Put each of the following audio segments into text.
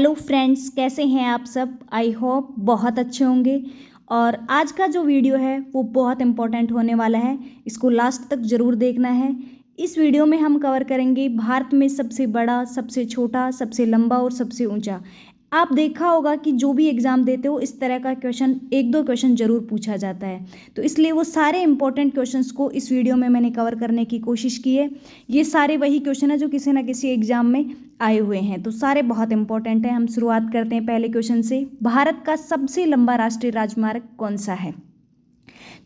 Hello friends, कैसे हैं आप सब। आई होप बहुत अच्छे होंगे। और आज का जो वीडियो है वो बहुत इम्पोर्टेंट होने वाला है, इसको लास्ट तक ज़रूर देखना है। इस वीडियो में हम कवर करेंगे भारत में सबसे बड़ा, सबसे छोटा, सबसे लंबा और सबसे ऊंचा। आप देखा होगा कि जो भी एग्ज़ाम देते हो इस तरह का क्वेश्चन, एक दो क्वेश्चन ज़रूर पूछा जाता है, तो इसलिए वो सारे इंपॉर्टेंट क्वेश्चंस को इस वीडियो में मैंने कवर करने की कोशिश की है। ये सारे वही क्वेश्चन है जो किसी ना किसी एग्ज़ाम में आए हुए हैं, तो सारे बहुत इंपॉर्टेंट हैं। हम शुरुआत करते हैं पहले क्वेश्चन से। भारत का सबसे लंबा राष्ट्रीय राजमार्ग कौन सा है?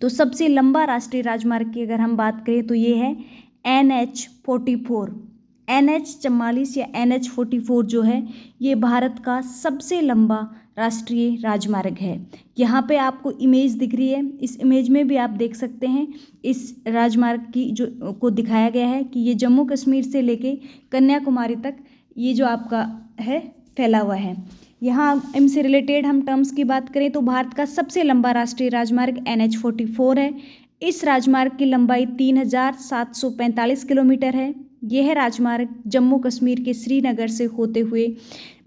तो सबसे लंबा राष्ट्रीय राजमार्ग की अगर हम बात करें तो ये है NH44। NH44 या NH44 जो है ये भारत का सबसे लंबा राष्ट्रीय राजमार्ग है। यहाँ पे आपको इमेज दिख रही है, इस इमेज में भी आप देख सकते हैं इस राजमार्ग की जो को दिखाया गया है कि ये जम्मू कश्मीर से लेके कन्याकुमारी तक ये जो आपका है फैला हुआ है। यहाँ इनसे रिलेटेड हम टर्म्स की बात करें तो भारत का सबसे लंबा राष्ट्रीय राजमार्ग NH44 है। इस राजमार्ग की लंबाई 3745 किलोमीटर है। यह राजमार्ग जम्मू कश्मीर के श्रीनगर से होते हुए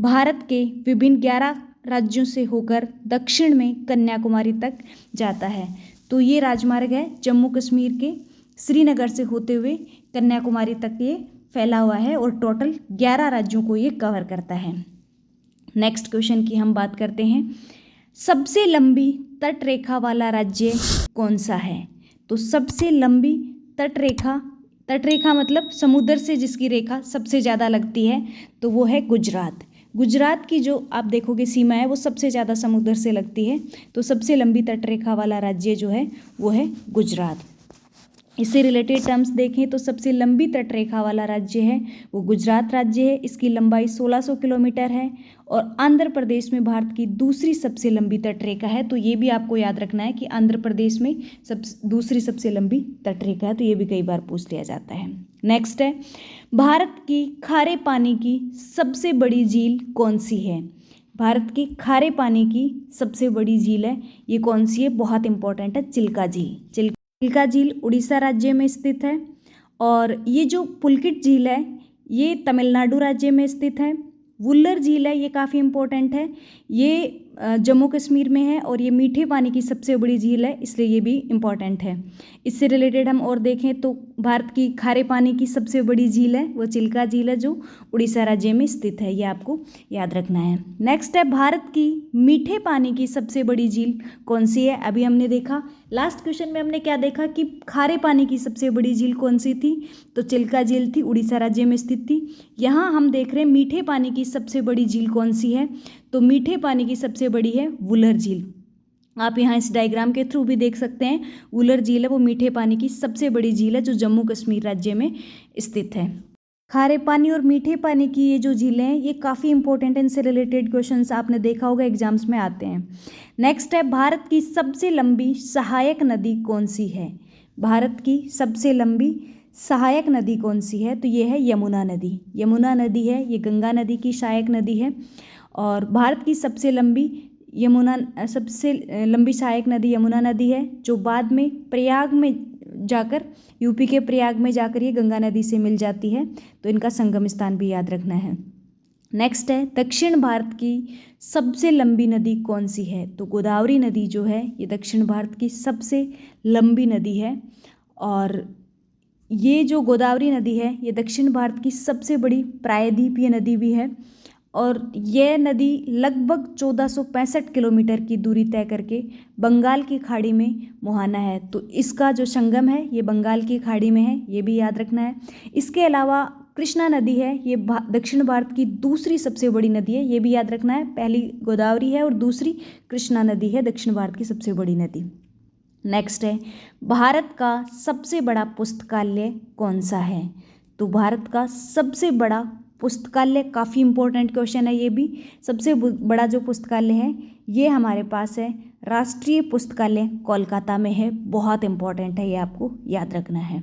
भारत के विभिन्न 11 राज्यों से होकर दक्षिण में कन्याकुमारी तक जाता है। तो ये राजमार्ग है जम्मू कश्मीर के श्रीनगर से होते हुए कन्याकुमारी तक ये फैला हुआ है और टोटल 11 राज्यों को ये कवर करता है। नेक्स्ट क्वेश्चन की हम बात करते हैं। सबसे लंबी तट रेखा वाला राज्य कौन सा है? तो सबसे लंबी तट रेखा मतलब समुद्र से जिसकी रेखा सबसे ज़्यादा लगती है तो वो है गुजरात। गुजरात की जो आप देखोगे सीमा है वो सबसे ज़्यादा समुद्र से लगती है, तो सबसे लंबी तट रेखा वाला राज्य जो है वो है गुजरात। इससे रिलेटेड टर्म्स देखें तो सबसे लंबी तटरेखा वाला राज्य है वो गुजरात राज्य है। इसकी लंबाई 1600 किलोमीटर है और आंध्र प्रदेश में भारत की दूसरी सबसे लंबी तटरेखा है। तो ये भी आपको याद रखना है कि आंध्र प्रदेश में दूसरी सबसे लंबी तटरेखा है, तो ये भी कई बार पूछ लिया जाता है। नेक्स्ट है, भारत की खारे पानी की सबसे बड़ी झील कौन सी है? भारत की खारे पानी की सबसे बड़ी झील है, ये कौन सी है? बहुत इंपॉर्टेंट है, चिल्का झील। चिल्का झील उड़ीसा राज्य में स्थित है। और ये जो पुलकित झील है ये तमिलनाडु राज्य में स्थित है। वुल्लर झील है, ये काफ़ी इम्पोर्टेंट है, ये जम्मू कश्मीर में है और ये मीठे पानी की सबसे बड़ी झील है, इसलिए ये भी इम्पॉर्टेंट है। इससे रिलेटेड हम और देखें तो भारत की खारे पानी की सबसे बड़ी झील है वो चिल्का झील है जो उड़ीसा राज्य में स्थित है, ये आपको याद रखना है। नेक्स्ट है, भारत की मीठे पानी की सबसे बड़ी झील कौन सी है? अभी हमने देखा लास्ट क्वेश्चन में हमने क्या देखा कि खारे पानी की सबसे बड़ी झील कौन सी थी, तो चिल्का झील थी, उड़ीसा राज्य में स्थित थी। यहाँ हम देख रहे हैं मीठे पानी की सबसे बड़ी झील कौन सी है, तो मीठे पानी की सबसे बड़ी है वुलर झील। आप यहाँ इस डायग्राम के थ्रू भी देख सकते हैं, वुलर झील है वो मीठे पानी की सबसे बड़ी झील है जो जम्मू कश्मीर राज्य में स्थित है। खारे पानी और मीठे पानी की ये जो झीलें हैं ये काफ़ी इंपॉर्टेंट है, इनसे रिलेटेड क्वेश्चंस आपने देखा होगा एग्जाम्स में आते हैं। नेक्स्ट है, भारत की सबसे लंबी सहायक नदी कौन सी है? भारत की सबसे लंबी सहायक नदी कौन सी है? तो ये है यमुना नदी। यमुना नदी है, ये गंगा नदी की सहायक नदी है। और भारत की सबसे लंबी सहायक नदी यमुना नदी है जो बाद में प्रयाग में जाकर, यूपी के प्रयाग में जाकर ये गंगा नदी से मिल जाती है, तो इनका संगम स्थान भी याद रखना है। नेक्स्ट है, दक्षिण भारत की सबसे लंबी नदी कौन सी है? तो गोदावरी नदी जो है ये दक्षिण भारत की सबसे लंबी नदी है। और ये जो गोदावरी नदी है ये दक्षिण भारत की सबसे बड़ी प्रायद्वीपीय नदी भी है और यह नदी लगभग 1465 किलोमीटर की दूरी तय करके बंगाल की खाड़ी में मुहाना है, तो इसका जो संगम है ये बंगाल की खाड़ी में है, ये भी याद रखना है। इसके अलावा कृष्णा नदी है, ये दक्षिण भारत की दूसरी सबसे बड़ी नदी है, ये भी याद रखना है। पहली गोदावरी है और दूसरी कृष्णा नदी है दक्षिण भारत की सबसे बड़ी नदी। नेक्स्ट है, भारत का सबसे बड़ा पुस्तकालय कौन सा है? तो भारत का सबसे बड़ा पुस्तकालय, काफ़ी इंपॉर्टेंट क्वेश्चन है ये भी। सबसे बड़ा जो पुस्तकालय है ये हमारे पास है राष्ट्रीय पुस्तकालय कोलकाता में है, बहुत इंपॉर्टेंट है, ये आपको याद रखना है।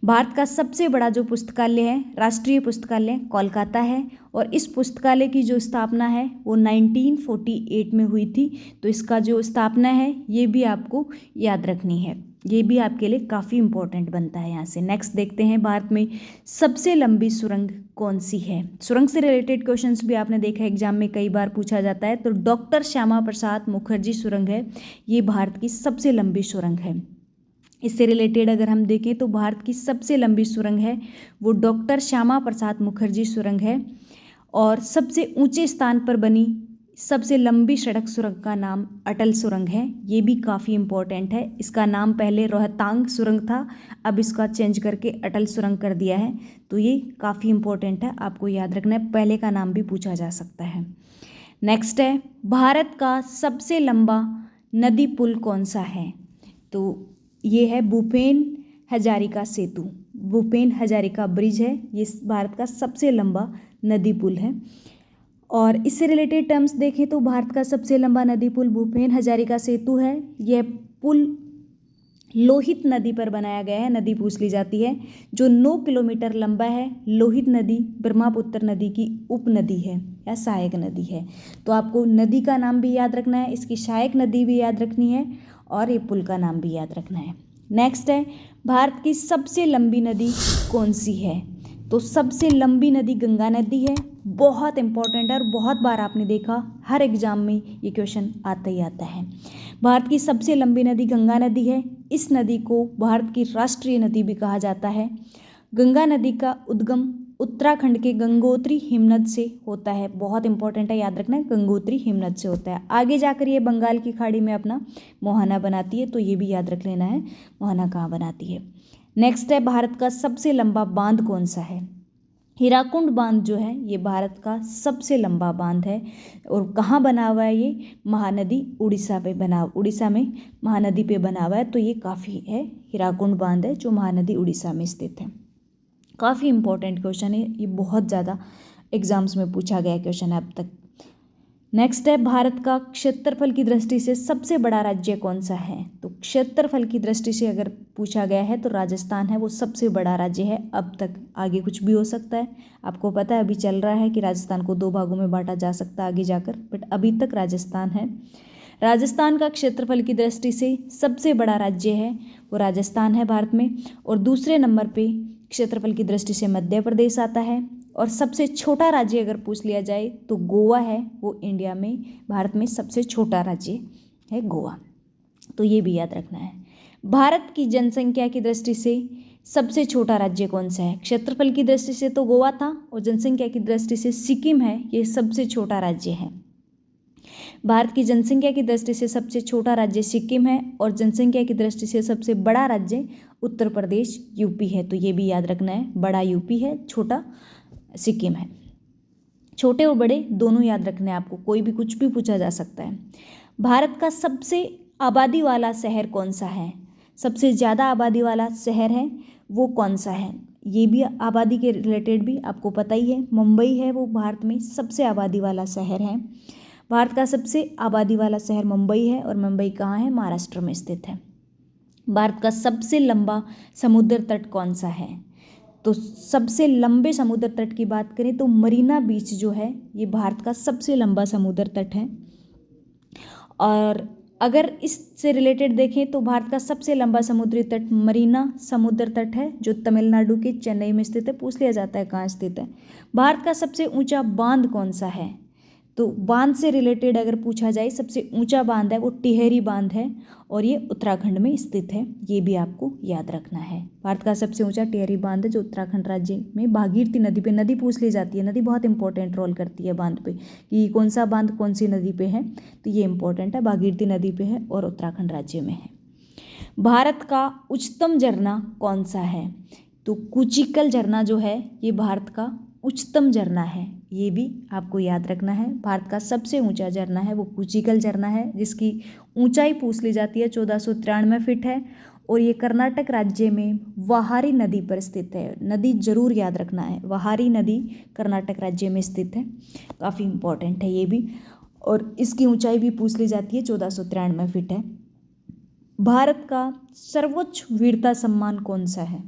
भारत का सबसे बड़ा जो पुस्तकालय है, राष्ट्रीय पुस्तकालय कोलकाता है, और इस पुस्तकालय की जो स्थापना है वो 1948 में हुई थी। तो इसका जो स्थापना है ये भी आपको याद रखनी है, ये भी आपके लिए काफ़ी इंपॉर्टेंट बनता है। यहाँ से नेक्स्ट देखते हैं, भारत में सबसे लंबी सुरंग कौन सी है। सुरंग से रिलेटेड क्वेश्चंस भी आपने देखा एग्जाम में कई बार पूछा जाता है। तो डॉक्टर श्यामा प्रसाद मुखर्जी सुरंग है, ये भारत की सबसे लंबी सुरंग है। इससे रिलेटेड अगर हम देखें तो भारत की सबसे लंबी सुरंग है वो डॉक्टर श्यामा प्रसाद मुखर्जी सुरंग है। और सबसे ऊंचे स्थान पर बनी सबसे लंबी सड़क सुरंग का नाम अटल सुरंग है, ये भी काफ़ी इम्पोर्टेंट है। इसका नाम पहले रोहतांग सुरंग था, अब इसका चेंज करके अटल सुरंग कर दिया है। तो ये काफ़ी इम्पोर्टेंट है, आपको याद रखना है, पहले का नाम भी पूछा जा सकता है। नेक्स्ट है, भारत का सबसे लंबा नदी पुल कौन सा है। तो ये है भूपेन हजारिका सेतु, भूपेन हजारिका ब्रिज है, ये भारत का सबसे लंबा नदी पुल है। और इससे रिलेटेड टर्म्स देखें तो भारत का सबसे लंबा नदी पुल भूपेन हजारिका सेतु है। यह पुल लोहित नदी पर बनाया गया है, नदी पूछ ली जाती है, जो 9 किलोमीटर लंबा है। लोहित नदी ब्रह्मपुत्र नदी की उपनदी है या सहायक नदी है। तो आपको नदी का नाम भी याद रखना है, इसकी सहायक नदी भी याद रखनी है, और ये पुल का नाम भी याद रखना है। नेक्स्ट है, भारत की सबसे लंबी नदी कौन सी है। तो सबसे लंबी नदी गंगा नदी है, बहुत इंपॉर्टेंट है और बहुत बार आपने देखा हर एग्जाम में ये क्वेश्चन आता ही आता है। भारत की सबसे लंबी नदी गंगा नदी है। इस नदी को भारत की राष्ट्रीय नदी भी कहा जाता है। गंगा नदी का उद्गम उत्तराखंड के गंगोत्री हिमनद से होता है, बहुत इंपॉर्टेंट है, याद रखना है, गंगोत्री हिमनद से होता है। आगे जाकर ये बंगाल की खाड़ी में अपना मोहना बनाती है, तो ये भी याद रख लेना है मोहना कहाँ बनाती है। नेक्स्ट है, भारत का सबसे लंबा बांध कौन सा है। हीराकुंड बांध जो है ये भारत का सबसे लंबा बांध है, और कहाँ बना हुआ है ये, महानदी उड़ीसा में महानदी पे बना हुआ है। तो ये काफ़ी है, हीराकुंड बांध है जो महानदी उड़ीसा में स्थित है। काफ़ी इंपॉर्टेंट क्वेश्चन है, ये बहुत ज़्यादा एग्जाम्स में पूछा गया क्वेश्चन है अब तक। नेक्स्ट है, भारत का क्षेत्रफल की दृष्टि से सबसे बड़ा राज्य कौन सा है। तो क्षेत्रफल की दृष्टि से अगर पूछा गया है तो राजस्थान है, वो सबसे बड़ा राज्य है अब तक, आगे कुछ भी हो सकता है। आपको पता है अभी चल रहा है कि राजस्थान को 2 भागों में बांटा जा सकता है आगे जाकर, बट अभी तक राजस्थान है। राजस्थान का क्षेत्रफल की दृष्टि से सबसे बड़ा राज्य है वो राजस्थान है भारत में। और दूसरे नंबर पे क्षेत्रफल की दृष्टि से मध्य प्रदेश आता है। और सबसे छोटा राज्य अगर पूछ लिया जाए तो गोवा है, वो इंडिया में भारत में सबसे छोटा राज्य है गोवा। तो ये भी याद रखना है। भारत की जनसंख्या की दृष्टि से सबसे छोटा राज्य कौन सा है। क्षेत्रफल की दृष्टि से तो गोवा था, और जनसंख्या की दृष्टि से सिक्किम है, ये सबसे छोटा राज्य है। भारत की जनसंख्या की दृष्टि से सबसे छोटा राज्य सिक्किम है, और जनसंख्या की दृष्टि से सबसे बड़ा राज्य उत्तर प्रदेश यूपी है। तो ये भी याद रखना है, बड़ा यूपी है, छोटा सिक्किम है। छोटे और बड़े दोनों याद रखने हैं आपको, कोई भी कुछ भी पूछा जा सकता है। भारत का सबसे आबादी वाला शहर कौन सा है। सबसे ज़्यादा आबादी वाला शहर है वो कौन सा है, ये भी आबादी के रिलेटेड भी आपको पता ही है। मुंबई है, वो भारत में सबसे आबादी वाला शहर है। भारत का सबसे आबादी वाला शहर मुंबई है, और मुंबई कहाँ है, महाराष्ट्र में स्थित है। भारत का सबसे लंबा समुद्र तट कौन सा है। तो सबसे लंबे समुद्र तट की बात करें तो मरीना बीच जो है ये भारत का सबसे लंबा समुद्र तट है। और अगर इससे रिलेटेड देखें तो भारत का सबसे लंबा समुद्री तट मरीना समुद्र तट है, जो तमिलनाडु के चेन्नई में स्थित है। पूछ लिया जाता है कहाँ स्थित है। भारत का सबसे ऊंचा बांध कौन सा है। तो बांध से रिलेटेड अगर पूछा जाए, सबसे ऊंचा बांध है वो टिहरी बांध है, और ये उत्तराखंड में स्थित है, ये भी आपको याद रखना है। भारत का सबसे ऊंचा टिहरी बांध है जो उत्तराखंड राज्य में भागीरथी नदी पे, नदी पूछ ली जाती है, नदी बहुत इंपॉर्टेंट रोल करती है बांध पे, कि कौन सा बांध कौन सी नदी पे है, तो ये इंपॉर्टेंट है, भागीरथी नदी पे है और उत्तराखंड राज्य में है। भारत का उच्चतम झरना कौन सा है। तो कुचिकल झरना जो है ये भारत का उच्चतम झरना है, ये भी आपको याद रखना है। भारत का सबसे ऊंचा झरना है वो कुचिकल झरना है, जिसकी ऊंचाई पूछ ली जाती है 1493 फीट है, और ये कर्नाटक राज्य में वहारी नदी पर स्थित है। नदी जरूर याद रखना है, वहारी नदी कर्नाटक राज्य में स्थित है, काफ़ी इंपॉर्टेंट है ये भी। और इसकी ऊंचाई भी पूछ ली जाती है, 1493 फीट है। भारत का सर्वोच्च वीरता सम्मान कौन सा है।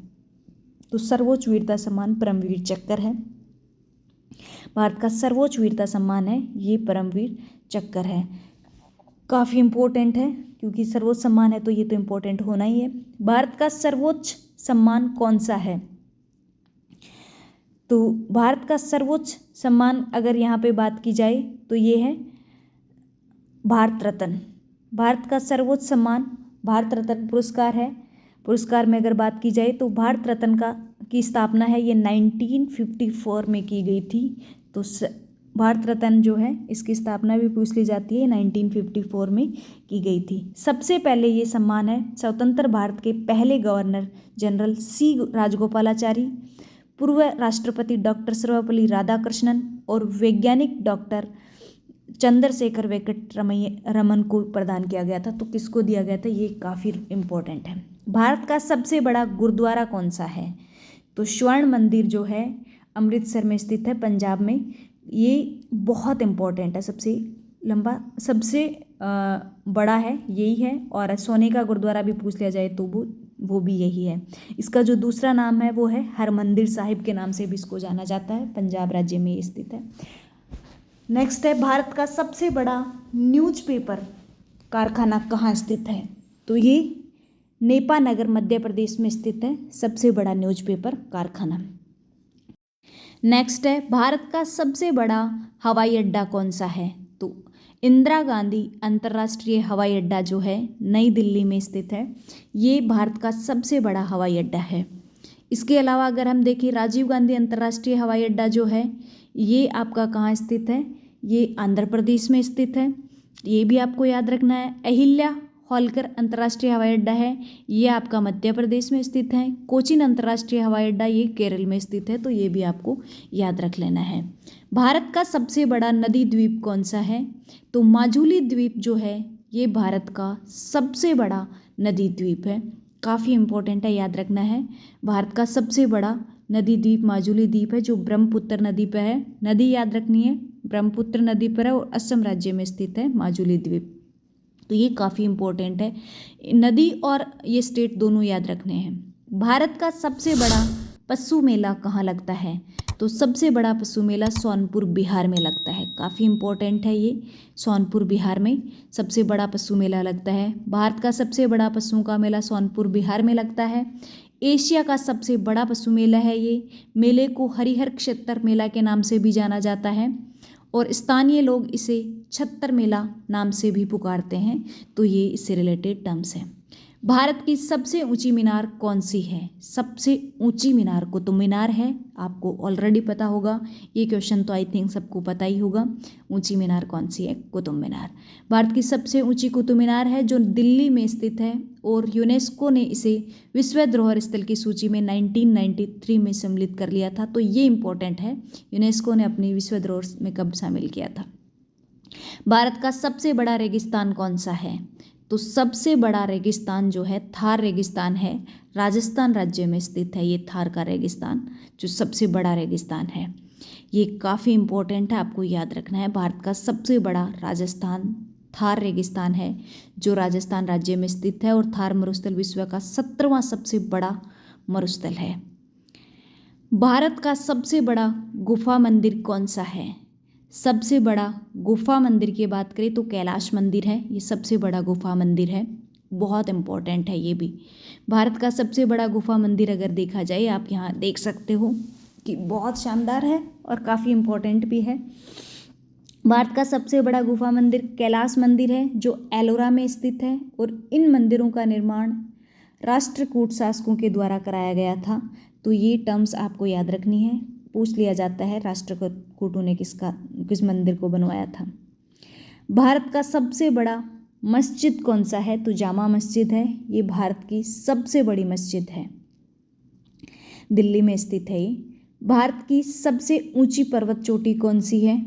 तो सर्वोच्च वीरता सम्मान परमवीर चक्र है। भारत का सर्वोच्च वीरता सम्मान है ये परमवीर चक्र है। काफ़ी इम्पोर्टेंट है क्योंकि सर्वोच्च सम्मान है तो ये तो इम्पोर्टेंट होना ही है। भारत का सर्वोच्च सम्मान कौन सा है? तो भारत का सर्वोच्च सम्मान अगर यहाँ पे बात की जाए तो ये है भारत रत्न। भारत का सर्वोच्च सम्मान भारत रत्न पुरस्कार है। पुरस्कार में अगर बात की जाए तो भारत रत्न की स्थापना है ये 1954 में की गई थी। तो भारत रत्न जो है इसकी स्थापना भी पूछ ली जाती है, 1954 में की गई थी। सबसे पहले ये सम्मान है स्वतंत्र भारत के पहले गवर्नर जनरल सी राजगोपालाचारी, पूर्व राष्ट्रपति डॉक्टर सर्वपल्ली राधाकृष्णन और वैज्ञानिक डॉक्टर चंद्रशेखर वेंकट रमन को प्रदान किया गया था। तो किसको दिया गया था ये काफ़ी इम्पोर्टेंट है। भारत का सबसे बड़ा गुरुद्वारा कौन सा है? तो स्वर्ण मंदिर जो है अमृतसर में स्थित है, पंजाब में। ये बहुत इम्पोर्टेंट है, सबसे लंबा सबसे बड़ा है यही है। और सोने का गुरुद्वारा भी पूछ लिया जाए तो वो भी यही है। इसका जो दूसरा नाम है वो है हरमंदिर साहिब के नाम से भी इसको जाना जाता है, पंजाब राज्य में ये स्थित है। नेक्स्ट है भारत का सबसे बड़ा न्यूज़पेपर कारखाना कहाँ स्थित है? तो ये नेपानगर मध्य प्रदेश में स्थित है सबसे बड़ा न्यूज़पेपर कारखाना। नेक्स्ट है भारत का सबसे बड़ा हवाई अड्डा कौन सा है? तो इंदिरा गांधी अंतर्राष्ट्रीय हवाई अड्डा जो है नई दिल्ली में स्थित है, ये भारत का सबसे बड़ा हवाई अड्डा है। इसके अलावा अगर हम देखें राजीव गांधी अंतर्राष्ट्रीय हवाई अड्डा जो है ये आपका कहाँ स्थित है? ये आंध्र प्रदेश में स्थित है, ये भी आपको याद रखना है। अहिल्या होलकर अंतर्राष्ट्रीय हवाई अड्डा है, ये आपका मध्य प्रदेश में स्थित है। कोचीन अंतर्राष्ट्रीय हवाई अड्डा ये केरल में स्थित है, तो ये भी आपको याद रख लेना है। भारत का सबसे बड़ा नदी द्वीप कौन सा है? तो माजुली द्वीप जो है ये भारत का सबसे बड़ा नदी द्वीप है। काफ़ी इम्पोर्टेंट है, याद रखना है। भारत का सबसे बड़ा नदी द्वीप माजुली द्वीप है जो ब्रह्मपुत्र नदी पर है। नदी याद रखनी है, ब्रह्मपुत्र नदी पर है और असम राज्य में स्थित है माजुली द्वीप। तो ये काफ़ी इम्पोर्टेंट है, नदी और ये स्टेट दोनों याद रखने हैं। भारत का सबसे बड़ा पशु मेला कहाँ लगता है? तो सबसे बड़ा पशु मेला सोनपुर बिहार में लगता है। काफ़ी इम्पोर्टेंट है ये, सोनपुर बिहार में सबसे बड़ा पशु मेला लगता है। भारत का सबसे बड़ा पशुओं का मेला सोनपुर बिहार में लगता है। एशिया का सबसे बड़ा पशु मेला है ये। मेले को हरिहर क्षेत्र मेला के नाम से भी जाना जाता है और स्थानीय लोग इसे छत्तर मेला नाम से भी पुकारते हैं। तो ये इससे रिलेटेड टर्म्स हैं। भारत की सबसे ऊंची मीनार कौन सी है? सबसे ऊंची मीनार कुतुब मीनार है, आपको ऑलरेडी पता होगा ये क्वेश्चन, तो आई थिंक सबको पता ही होगा। ऊंची मीनार कौन सी है? कुतुब मीनार। भारत की सबसे ऊंची कुतुब मीनार है जो दिल्ली में स्थित है और यूनेस्को ने इसे विश्व धरोहर स्थल की सूची में 1993 में सम्मिलित कर लिया था। तो ये इंपॉर्टेंट है, यूनेस्को ने अपनी विश्व धरोहर में कब शामिल किया था। भारत का सबसे बड़ा रेगिस्तान कौन सा है? तो सबसे बड़ा रेगिस्तान जो है थार रेगिस्तान है, राजस्थान राज्य में स्थित है ये थार का रेगिस्तान, जो सबसे बड़ा रेगिस्तान है। ये काफ़ी इम्पोर्टेंट है, आपको याद रखना है। भारत का सबसे बड़ा राजस्थान थार रेगिस्तान है जो राजस्थान राज्य में स्थित है और थार मरुस्थल विश्व का 17वां सबसे बड़ा मरुस्थल है। भारत का सबसे बड़ा गुफा मंदिर कौन सा है? सबसे बड़ा गुफा मंदिर की बात करें तो कैलाश मंदिर है, ये सबसे बड़ा गुफा मंदिर है, बहुत इम्पोर्टेंट है ये भी। भारत का सबसे बड़ा गुफा मंदिर अगर देखा जाए, आप यहाँ देख सकते हो कि बहुत शानदार है और काफ़ी इम्पोर्टेंट भी है। भारत का सबसे बड़ा गुफा मंदिर कैलाश मंदिर है जो एलोरा में स्थित है और इन मंदिरों का निर्माण राष्ट्रकूट शासकों के द्वारा कराया गया था। तो ये टर्म्स आपको याद रखनी है, पूछ लिया जाता है राष्ट्रकूटों ने किस मंदिर को बनवाया था। भारत का सबसे बड़ा मस्जिद कौन सा है? तो जामा मस्जिद है, ये भारत की सबसे बड़ी मस्जिद है, दिल्ली में स्थित है ये। भारत की सबसे ऊंची पर्वत चोटी कौन सी है?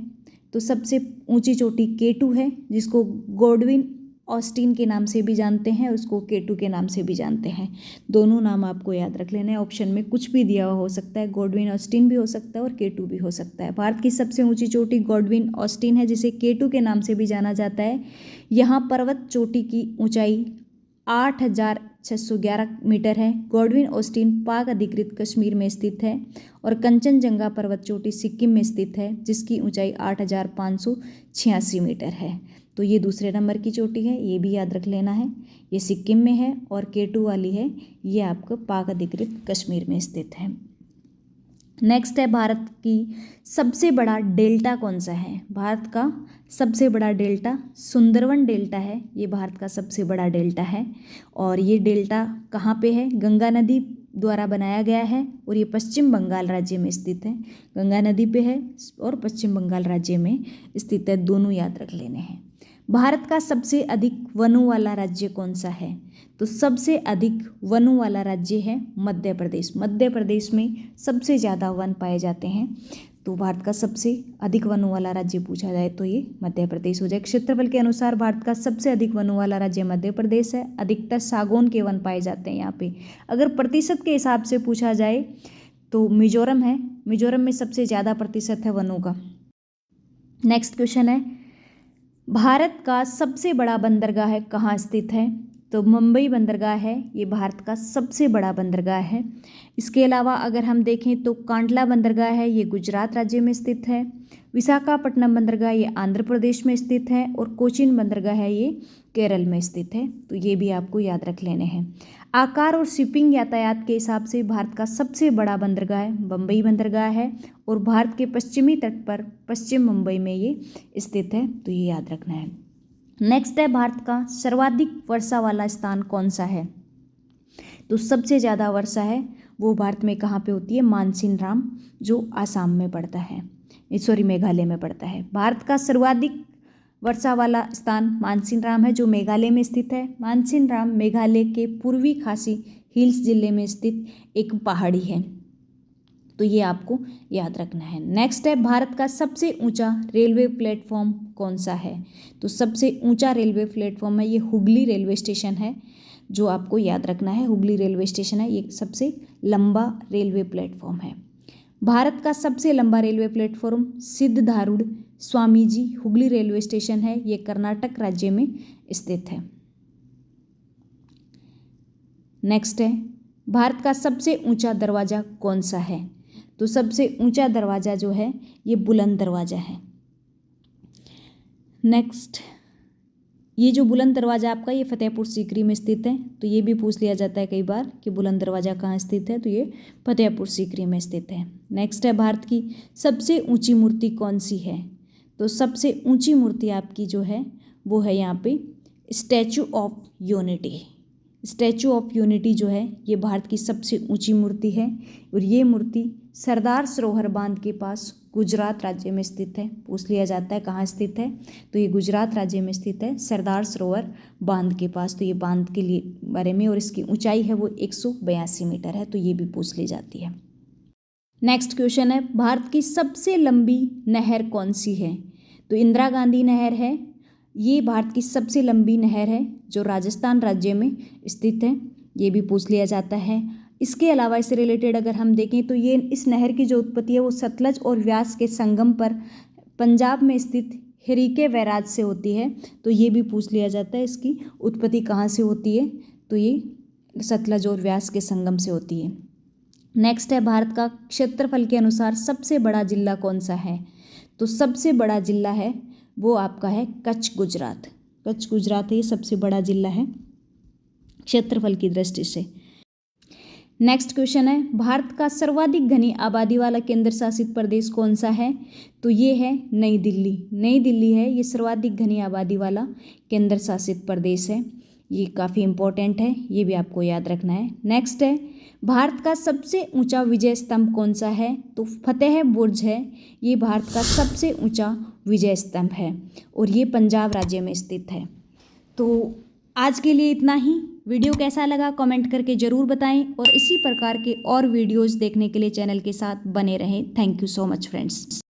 तो सबसे ऊंची चोटी K2 है, जिसको गॉडविन ऑस्टिन के नाम से भी जानते हैं, उसको K2 के नाम से भी जानते हैं। दोनों नाम आपको याद रख लेना है, ऑप्शन में कुछ भी दिया हुआ हो सकता है, गॉडविन ऑस्टिन भी हो सकता है और K2 भी हो सकता है। भारत की सबसे ऊंची चोटी गॉडविन ऑस्टिन है, जिसे K2 के नाम से भी जाना जाता है। यहाँ पर्वत चोटी की ऊंचाई 8,611 मीटर है। गॉडविन ऑस्टिन पाक अधिकृत कश्मीर में स्थित है और कंचनजंगा पर्वत चोटी सिक्किम में स्थित है जिसकी ऊंचाई 8,586 मीटर है। तो ये दूसरे नंबर की चोटी है, ये भी याद रख लेना है। ये सिक्किम में है और K2 वाली है ये आपको पाक अधिकृत कश्मीर में स्थित है। नेक्स्ट है भारत की सबसे बड़ा डेल्टा कौन सा है। भारत का सबसे बड़ा डेल्टा सुंदरवन डेल्टा है। ये भारत का सबसे बड़ा डेल्टा है और ये डेल्टा कहाँ पे है, गंगा नदी द्वारा बनाया गया है और ये पश्चिम बंगाल राज्य में स्थित है। गंगा नदी पे है और पश्चिम बंगाल राज्य में स्थित है, दोनों याद रख लेने हैं। भारत का सबसे अधिक वनों वाला राज्य कौन सा है, तो सबसे अधिक वनों वाला राज्य है मध्य प्रदेश। मध्य प्रदेश में सबसे ज़्यादा वन पाए जाते हैं। तो भारत का सबसे अधिक वनों वाला राज्य पूछा जाए तो ये मध्य प्रदेश हो जाए। क्षेत्रफल के अनुसार भारत का सबसे अधिक वनों वाला राज्य मध्य प्रदेश है। अधिकतर सागौन के वन पाए जाते हैं यहाँ पे। अगर प्रतिशत के हिसाब से पूछा जाए तो मिजोरम है, मिजोरम में सबसे ज़्यादा प्रतिशत है वनों का। नेक्स्ट क्वेश्चन है, भारत का सबसे बड़ा बंदरगाह कहाँ स्थित है, तो मुंबई बंदरगाह है, ये भारत का सबसे बड़ा बंदरगाह है। इसके अलावा अगर हम देखें तो कांडला बंदरगाह है, ये गुजरात राज्य में स्थित है। विशाखापट्टनम बंदरगाह ये आंध्र प्रदेश में स्थित है और कोचीन बंदरगाह है ये केरल में स्थित है। तो ये भी आपको याद रख लेने हैं। आकार और शिपिंग यातायात के हिसाब से भारत का सबसे बड़ा बंदरगाह मुंबई बंदरगाह है और भारत के पश्चिमी तट पर पश्चिम मुंबई में ये स्थित है। तो ये याद रखना है। नेक्स्ट है, भारत का सर्वाधिक वर्षा वाला स्थान कौन सा है, तो सबसे ज़्यादा वर्षा है वो भारत में कहाँ पे होती है, मानसीनराम जो आसाम में पड़ता है, मेघालय में पड़ता है। भारत का सर्वाधिक वर्षा वाला स्थान मानसीनराम है जो मेघालय में स्थित है। मानसीनराम मेघालय के पूर्वी खासी हिल्स जिले में स्थित एक पहाड़ी है। तो ये आपको याद रखना है। नेक्स्ट है, भारत का सबसे ऊंचा रेलवे प्लेटफॉर्म कौन सा है, तो सबसे ऊंचा रेलवे प्लेटफॉर्म है ये हुगली रेलवे स्टेशन है, जो आपको याद रखना है। हुगली रेलवे स्टेशन है, ये सबसे लंबा रेलवे प्लेटफॉर्म है। भारत का सबसे लंबा रेलवे प्लेटफॉर्म सिद्धधारूड़ स्वामीजी हुगली रेलवे स्टेशन है, ये कर्नाटक राज्य में स्थित है। नेक्स्ट है, भारत का सबसे ऊंचा दरवाज़ा कौन सा है, तो सबसे ऊंचा दरवाज़ा जो है ये बुलंद दरवाज़ा है। नेक्स्ट, ये जो बुलंद दरवाज़ा आपका ये फतेहपुर सीकरी में स्थित है। तो ये भी पूछ लिया जाता है कई बार कि बुलंद दरवाज़ा कहाँ स्थित है, तो ये फतेहपुर सीकरी में स्थित है। नेक्स्ट है, भारत की सबसे ऊंची मूर्ति कौन सी है, तो सबसे ऊंची मूर्ति आपकी जो है वो है यहाँ पे statue of unity. Statue of unity जो है ये भारत की सबसे ऊंची मूर्ति है और ये मूर्ति सरदार सरोवर बांध के पास गुजरात राज्य में स्थित है। पूछ लिया जाता है कहाँ स्थित है, तो ये गुजरात राज्य में स्थित है, सरदार सरोवर बांध के पास। तो ये बांध के लिए बारे में और इसकी ऊंचाई है वो 182 मीटर है, तो ये भी पूछ ली जाती है। नेक्स्ट क्वेश्चन है, भारत की सबसे लंबी नहर कौन सी है, तो इंदिरा गांधी नहर है। ये भारत की सबसे लंबी नहर है जो राजस्थान राज्य में स्थित है, ये भी पूछ लिया जाता है। इसके अलावा इससे रिलेटेड अगर हम देखें तो ये इस नहर की जो उत्पत्ति है वो सतलज और व्यास के संगम पर पंजाब में स्थित हरीके बैराज से होती है। तो ये भी पूछ लिया जाता है इसकी उत्पत्ति कहाँ से होती है, तो ये सतलज और व्यास के संगम से होती है। नेक्स्ट है, भारत का क्षेत्रफल के अनुसार सबसे बड़ा जिला कौन सा है, तो सबसे बड़ा जिला है वो आपका है कच्छ गुजरात। कच्छ गुजरात ये सबसे बड़ा जिला है क्षेत्रफल की दृष्टि से। नेक्स्ट क्वेश्चन है, भारत का सर्वाधिक घनी आबादी वाला केंद्र शासित प्रदेश कौन सा है, तो ये है नई दिल्ली। नई दिल्ली है ये सर्वाधिक घनी आबादी वाला केंद्र शासित प्रदेश है, ये काफ़ी इंपॉर्टेंट है, ये भी आपको याद रखना है। नेक्स्ट है, भारत का सबसे ऊंचा विजय स्तंभ कौन सा है, तो फतेह बुर्ज है, ये भारत का सबसे ऊंचा विजय स्तंभ है और ये पंजाब राज्य में स्थित है। तो आज के लिए इतना ही। वीडियो कैसा लगा कमेंट करके ज़रूर बताएं और इसी प्रकार के और वीडियोज़ देखने के लिए चैनल के साथ बने रहें। Thank you so much friends.